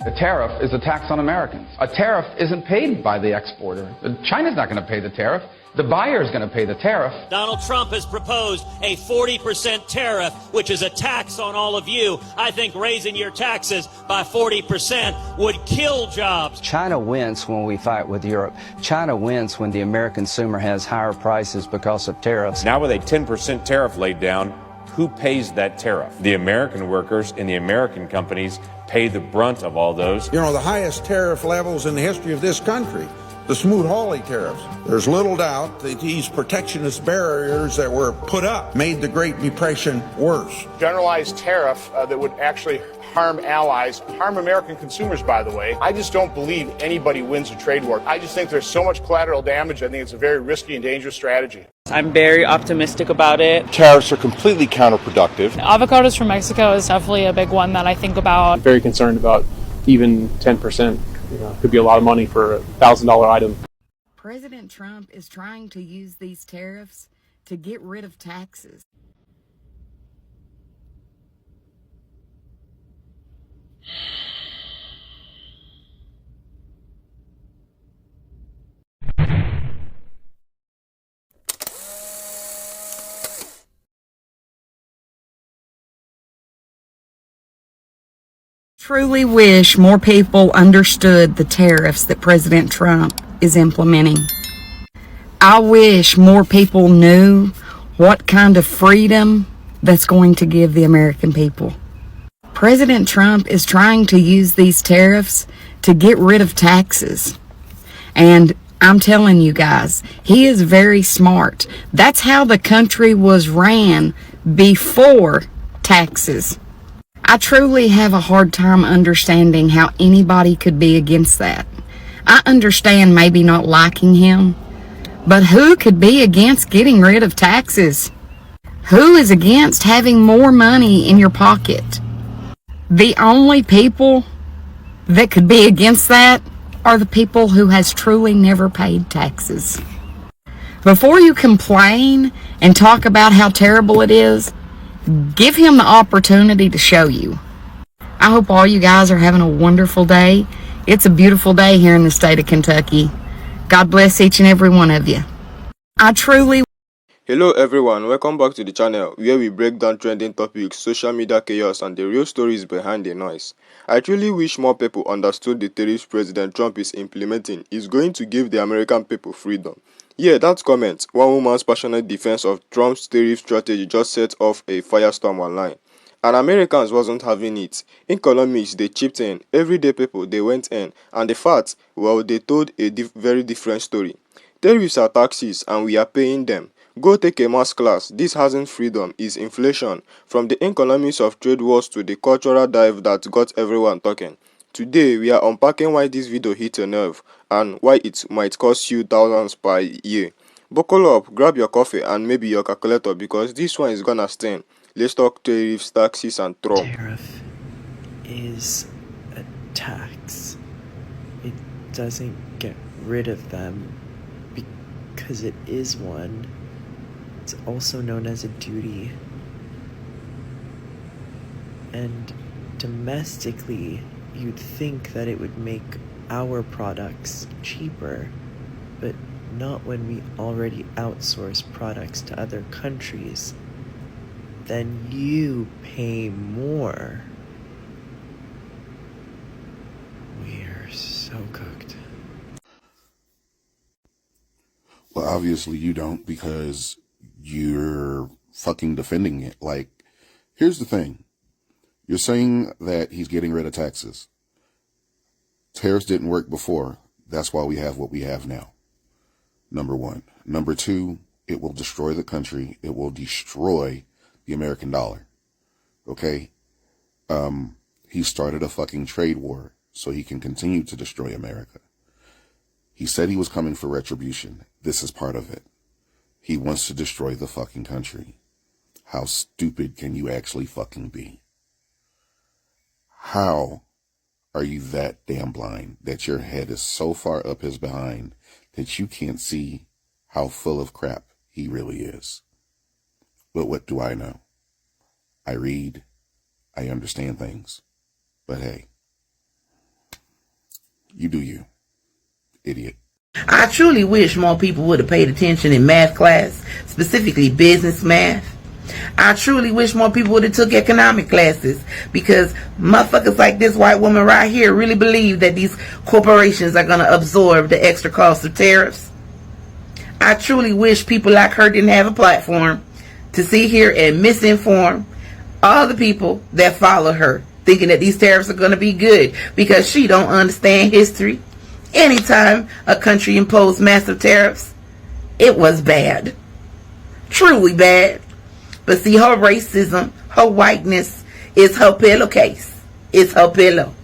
A tariff is a tax on Americans. A tariff isn't paid by the exporter. China's not going to pay the tariff. The buyer is going to pay the tariff. Donald Trump has proposed a 40% tariff, which is a tax on all of you. I think raising your taxes by 40% would kill jobs. China wins when we fight with Europe. China wins when the American consumer has higher prices because of tariffs. Now with a 10% tariff laid down, who pays that tariff? The American workers and the American companies pay the brunt of all those. You know, the highest tariff levels in the history of this country. The Smoot-Hawley tariffs. There's little doubt that these protectionist barriers that were put up made the Great Depression worse. Generalized tariff that would actually harm allies, harm American consumers, by the way. I just don't believe anybody wins a trade war. I just think there's so much collateral damage. I think it's a very risky and dangerous strategy. I'm very optimistic about it. Tariffs are completely counterproductive. Avocados from Mexico is definitely a big one that I think about. I'm very concerned about even 10%. Could be a lot of money for a $1,000 item. President Trump is trying to use these tariffs to get rid of taxes. Truly wish more people understood the tariffs that President Trump is implementing. I wish more people knew what kind of freedom that's going to give the American people. President Trump is trying to use these tariffs to get rid of taxes. And I'm telling you guys, he is very smart. That's how the country was ran before taxes. I truly have a hard time understanding how anybody could be against that. I understand maybe not liking him, but who could be against getting rid of taxes? Who is against having more money in your pocket? The only people that could be against that are the people who has truly never paid taxes. Before you complain and talk about how terrible it is, give him the opportunity to show you. I hope all you guys are having a wonderful day. It's a beautiful day here in the state of Kentucky. God bless each and every one of you. Hello everyone, welcome back to the channel where we break down trending topics, social media chaos and the real stories behind the noise. I truly wish more people understood the tariffs President Trump is implementing is going to give the American people freedom. Yeah, that comment, one woman's passionate defense of Trump's tariff strategy just set off a firestorm online. And Americans wasn't having it. Economists, they chipped in. Everyday people, they went in. And the facts, well, they told a very different story. Tariffs are taxes and we are paying them. Go take a math class. This hasn't freedom, is inflation. From the economics of trade wars to the cultural dive that got everyone talking. Today, we are unpacking why this video hit a nerve and why it might cost you thousands per year. Buckle up, grab your coffee and maybe your calculator because this one is gonna sting. Let's talk tariffs, taxes and Trump. Tariff is a tax. It doesn't get rid of them because it is one. It's also known as a duty. And domestically, you'd think that it would make our products cheaper, but not when we already outsource products to other countries. Then you pay more. We're so cooked. Well, obviously you don't because you're fucking defending it. Like, here's the thing. You're saying that he's getting rid of taxes. Tariffs didn't work before. That's why we have what we have now. Number one. Number two, it will destroy the country. It will destroy the American dollar. Okay? He started a fucking trade war so he can continue to destroy America. He said he was coming for retribution. This is part of it. He wants to destroy the fucking country. How stupid can you actually fucking be? How are you that damn blind that your head is so far up his behind that you can't see how full of crap he really is? But what do I know? I read, I understand things. But hey, You do you, idiot. I truly wish more people would have paid attention in math class, specifically business math. I truly wish more people would have took economic classes, because motherfuckers like this white woman right here really believe that these corporations are going to absorb the extra cost of tariffs. I truly wish people like her didn't have a platform to sit here and misinform all the people that follow her, thinking that these tariffs are going to be good, because she don't understand history. Anytime a country imposed massive tariffs, it was bad. Truly bad. But see, her racism, her whiteness is her pillowcase. It's her pillow.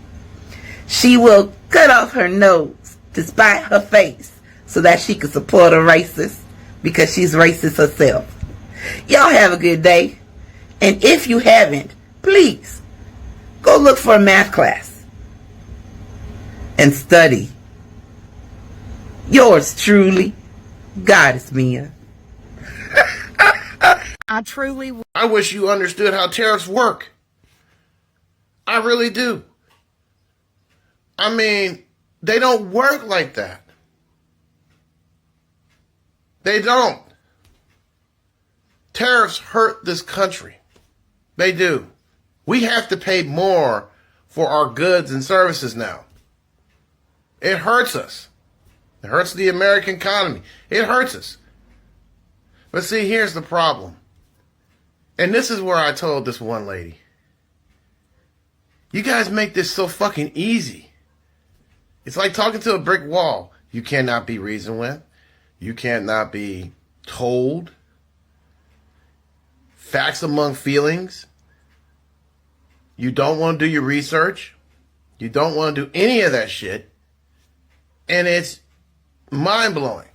She will cut off her nose to spite her face so that she can support a racist, because she's racist herself. Y'all have a good day. And if you haven't, please go look for a math class and study. Yours truly, Goddess Mia. I wish you understood how tariffs work. I really do. I mean, they don't work like that. They don't. Tariffs hurt this country. They do. We have to pay more for our goods and services now. It hurts us. It hurts the American economy. It hurts us. But see, here's the problem. And this is where I told this one lady, you guys make this so fucking easy. It's like talking to a brick wall. You cannot be reasoned with. You cannot be told. Facts among feelings. You don't want to do your research. You don't want to do any of that shit. And it's mind-blowing.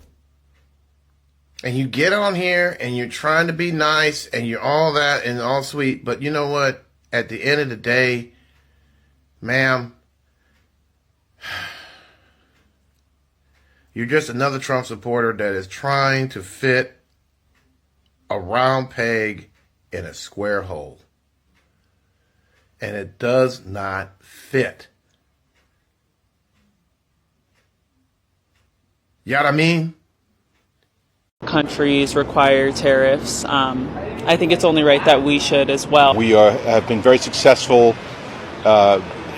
And you get on here and you're trying to be nice and you're all that and all sweet. But you know what? At the end of the day, ma'am, you're just another Trump supporter that is trying to fit a round peg in a square hole. And it does not fit. You know what I mean? Countries require tariffs. I think it's only right that we should as well. We have been very successful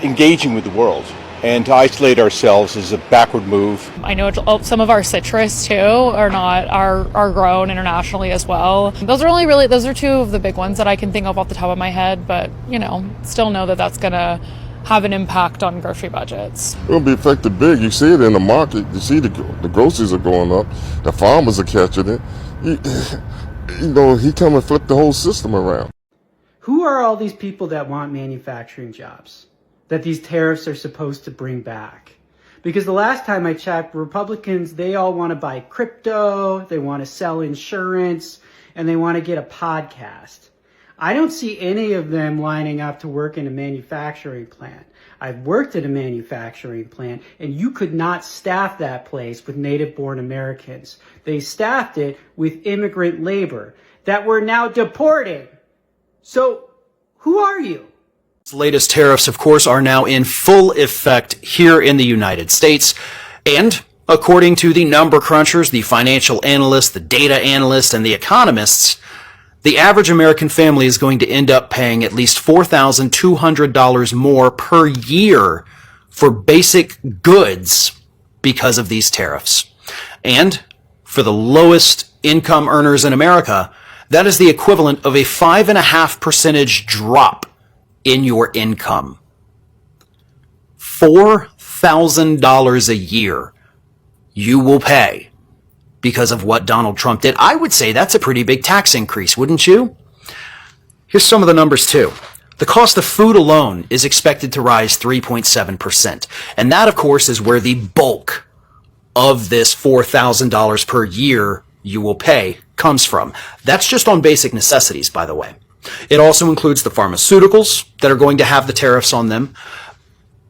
engaging with the world, and to isolate ourselves is a backward move. I know some of our citrus too are grown internationally as well. Those are two of the big ones that I can think of off the top of my head, but still know that that's gonna have an impact on grocery budgets. It'll be affected big. You see it in the market. You see the groceries are going up. The farmers are catching it. He come and flip the whole system around. Who are all these people that want manufacturing jobs that these tariffs are supposed to bring back? Because the last time I checked, Republicans, they all want to buy crypto, they want to sell insurance, and they want to get a podcast. I don't see any of them lining up to work in a manufacturing plant. I've worked at a manufacturing plant, and you could not staff that place with native-born Americans. They staffed it with immigrant labor that we're now deporting. So, who are you? The latest tariffs, of course, are now in full effect here in the United States. And according to the number crunchers, the financial analysts, the data analysts, and the economists, the average American family is going to end up paying at least $4,200 more per year for basic goods because of these tariffs. And for the lowest income earners in America, that is the equivalent of a 5.5% drop in your income. $4,000 a year you will pay because of what Donald Trump did. I would say that's a pretty big tax increase, wouldn't you? Here's some of the numbers too. The cost of food alone is expected to rise 3.7%. And that, of course, is where the bulk of this $4,000 per year you will pay comes from. That's just on basic necessities, by the way. It also includes the pharmaceuticals that are going to have the tariffs on them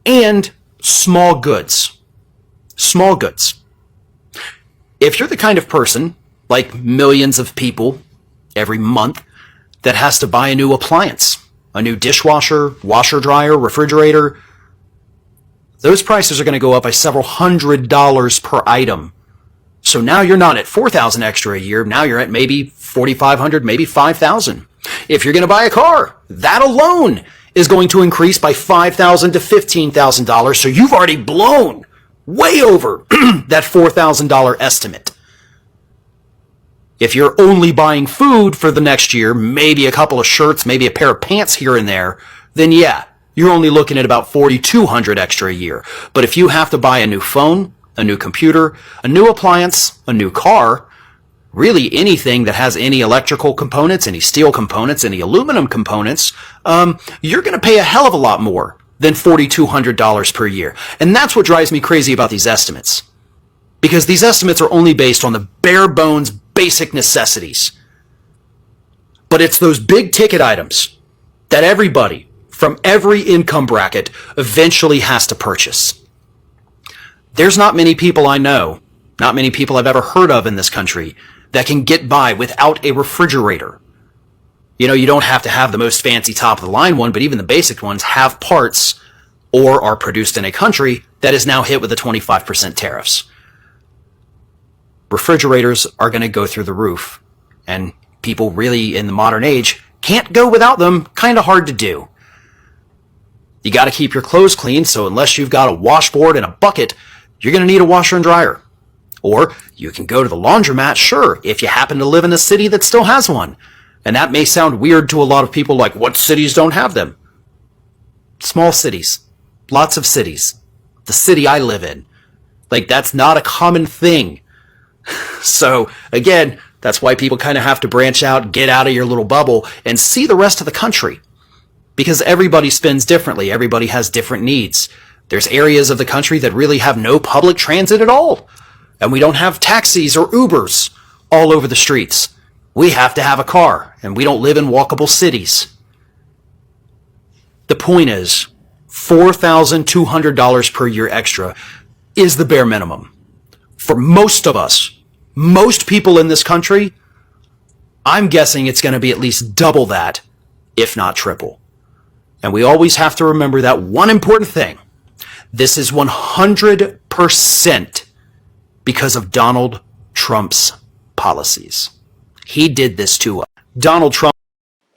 and small goods. Small goods. If you're the kind of person, like millions of people every month, that has to buy a new appliance, a new dishwasher, washer dryer, refrigerator, those prices are going to go up by several $100s per item. So now you're not at $4,000 extra a year. Now you're at maybe $4,500, maybe $5,000. If you're going to buy a car, that alone is going to increase by $5,000 to $15,000. So you've already blown way over that $4,000 estimate. If you're only buying food for the next year, maybe a couple of shirts, maybe a pair of pants here and there, then yeah, you're only looking at about $4,200 extra a year. But if you have to buy a new phone, a new computer, a new appliance, a new car, really anything that has any electrical components, any steel components, any aluminum components, you're going to pay a hell of a lot more than $4,200 per year. And that's what drives me crazy about these estimates. Because these estimates are only based on the bare bones basic necessities. But it's those big ticket items that everybody from every income bracket eventually has to purchase. There's not many people I know, not many people I've ever heard of in this country that can get by without a refrigerator. You know, you don't have to have the most fancy top of the line one, but even the basic ones have parts or are produced in a country that is now hit with the 25% tariffs. Refrigerators are going to go through the roof, and people really in the modern age can't go without them. Kind of hard to do. You got to keep your clothes clean, so unless you've got a washboard and a bucket, you're going to need a washer and dryer. Or you can go to the laundromat, sure, if you happen to live in a city that still has one. And that may sound weird to a lot of people, like, what cities don't have them? Small cities. Lots of cities. The city I live in. Like, that's not a common thing. So, again, that's why people kind of have to branch out, get out of your little bubble, and see the rest of the country. Because everybody spends differently. Everybody has different needs. There's areas of the country that really have no public transit at all. And we don't have taxis or Ubers all over the streets. We have to have a car, and we don't live in walkable cities. The point is, $4,200 per year extra is the bare minimum. For most of us, most people in this country, I'm guessing it's going to be at least double that, if not triple. And we always have to remember that one important thing. This is 100% because of Donald Trump's policies. He did this to us. Donald Trump.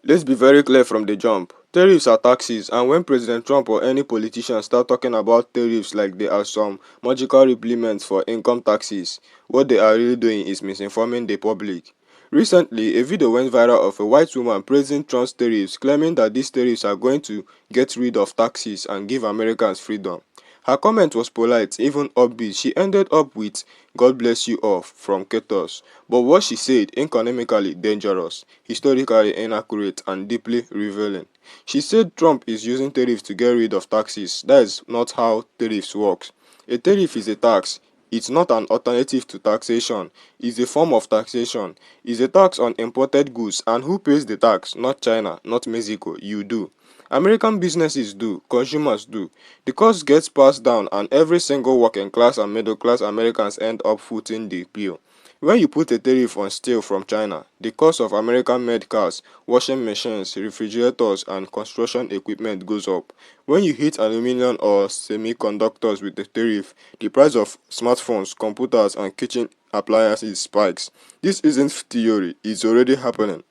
Let's be very clear from the jump. Tariffs are taxes, and when President Trump or any politician start talking about tariffs like they are some magical replacements for income taxes, what they are really doing is misinforming the public. Recently, a video went viral of a white woman praising Trump's tariffs, claiming that these tariffs are going to get rid of taxes and give Americans freedom. Her comment was polite, even upbeat. She ended up with, "God bless you all," from Ketos. But what she said, economically dangerous, historically inaccurate, and deeply revealing. She said Trump is using tariffs to get rid of taxes. That is not how tariffs works. A tariff is a tax. It's not an alternative to taxation. It's a form of taxation. It's a tax on imported goods. And who pays the tax? Not China, not Mexico. You do. American businesses do, consumers do. The cost gets passed down, and every single working class and middle class Americans end up footing the bill. When you put a tariff on steel from China, the cost of American-made cars, washing machines, refrigerators, and construction equipment goes up. When you hit aluminum or semiconductors with a tariff, the price of smartphones, computers, and kitchen appliances spikes. This isn't theory, it's already happening.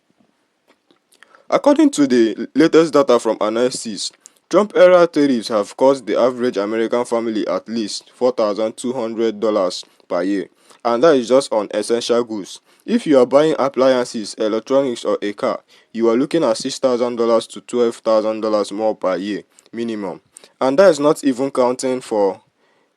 According to the latest data from analysts, Trump-era tariffs have cost the average American family at least $4,200 per year, and that is just on essential goods. If you are buying appliances, electronics, or a car, you are looking at $6,000 to $12,000 more per year, minimum. And that is not even counting for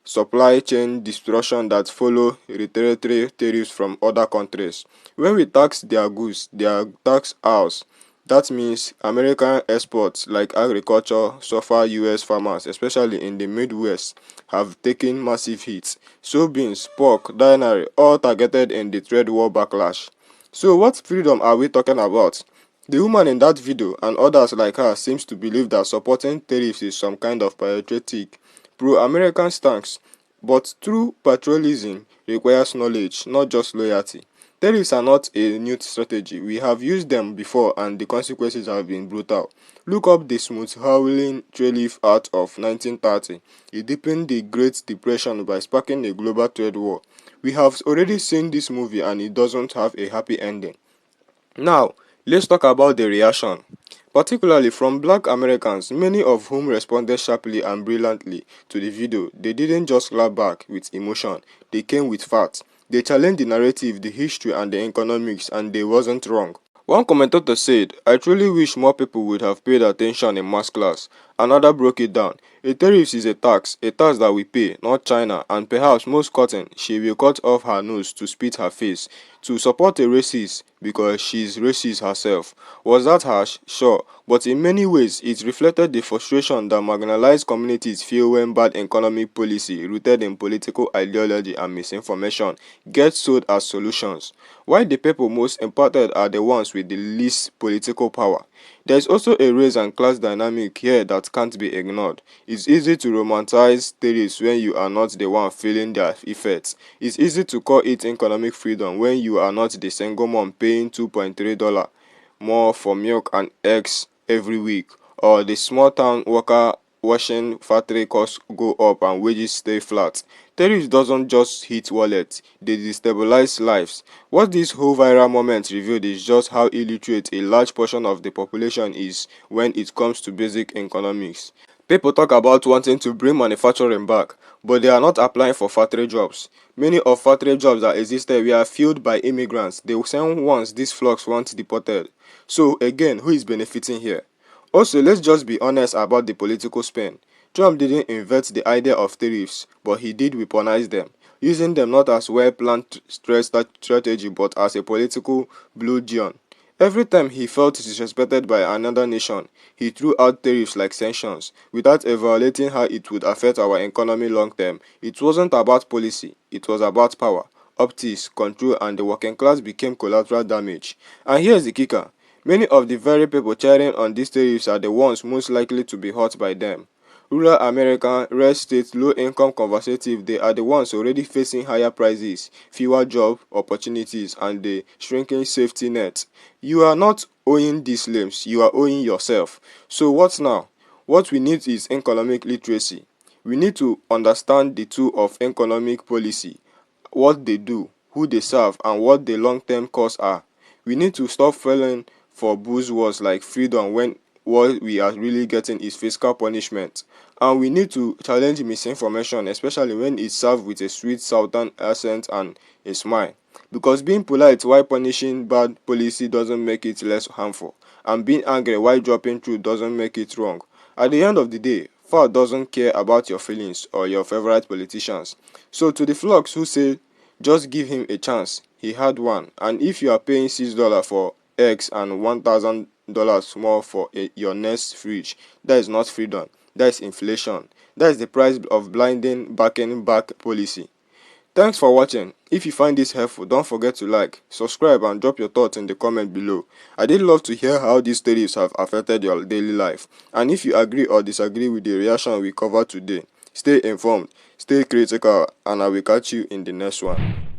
supply chain disruption that follow retaliatory tariffs from other countries. When we tax their goods, they are tax ours. That means American exports like agriculture suffer. US farmers, especially in the Midwest, have taken massive hits. Soybeans, pork, dairy, all targeted in the trade war backlash. So what freedom are we talking about? The woman in that video and others like her seems to believe that supporting tariffs is some kind of patriotic, pro-American stance. But true patriotism requires knowledge, not just loyalty. Tariffs are not a new strategy. We have used them before and the consequences have been brutal. Look up the smooth-howling Tariff Act of 1930. It deepened the Great Depression by sparking a global trade war. We have already seen this movie and it doesn't have a happy ending. Now, let's talk about the reaction. Particularly from black Americans, many of whom responded sharply and brilliantly to the video. They didn't just clap back with emotion, they came with facts. They challenged the narrative, the history and the economics, and they wasn't wrong. One commentator said, "I truly wish more people would have paid attention in math class." Another broke it down. A tariff is a tax that we pay, not China, and perhaps most cotton, she will cut off her nose to spit her face. To support a racist because she's racist herself. Was that harsh? Sure, but in many ways it reflected the frustration that marginalized communities feel when bad economic policy rooted in political ideology and misinformation gets sold as solutions. Why the people most impacted are the ones with the least political power. There is also a race and class dynamic here that can't be ignored. It's easy to romanticize tariffs when you are not the one feeling their effects. It's easy to call it economic freedom when you are not the single mom paying $2.3 more for milk and eggs every week, or the small town worker watching factory costs go up and wages stay flat. Tariffs doesn't just hit wallets, they destabilize lives. What this whole viral moment revealed is just how illiterate a large portion of the population is when it comes to basic economics. People talk about wanting to bring manufacturing back, but they are not applying for factory jobs. Many of factory jobs that existed were filled by immigrants, the same ones these flocks want deported. So again, who is benefiting here? Also, let's just be honest about the political spin. Trump didn't invent the idea of tariffs, but he did weaponize them, using them not as well-planned strategy but as a political bludgeon. Every time he felt disrespected by another nation, he threw out tariffs like sanctions, without evaluating how it would affect our economy long term. It wasn't about policy, it was about power, optics, control, and the working class became collateral damage. And here's the kicker. Many of the very people cheering on these tariffs are the ones most likely to be hurt by them. Rural American, red states, low-income conservative, they are the ones already facing higher prices, fewer job opportunities, and the shrinking safety net. You are not owing these limbs, you are owing yourself. So what now? What we need is economic literacy. We need to understand the tool of economic policy, what they do, who they serve, and what the long-term costs are. We need to stop falling for buzzwords like freedom when what we are really getting is fiscal punishment. And we need to challenge misinformation, especially when it's served with a sweet southern accent and a smile. Because being polite while punishing bad policy doesn't make it less harmful, and being angry while dropping truth doesn't make it wrong. At the end of the day, FAR doesn't care about your feelings or your favorite politicians. So to the flocks who say, just give him a chance, he had one, and if you are paying $6 for eggs and $1,000 more for your next fridge, that is not freedom, that is inflation. That is the price of blinding backing back policy. Thanks for watching. If you find this helpful, don't forget to like, subscribe, and drop your thoughts in the comment below. I did love to hear how these tariffs have affected your daily life, and if you agree or disagree with the reaction we covered today. Stay informed, stay critical, and I will catch you in the next one.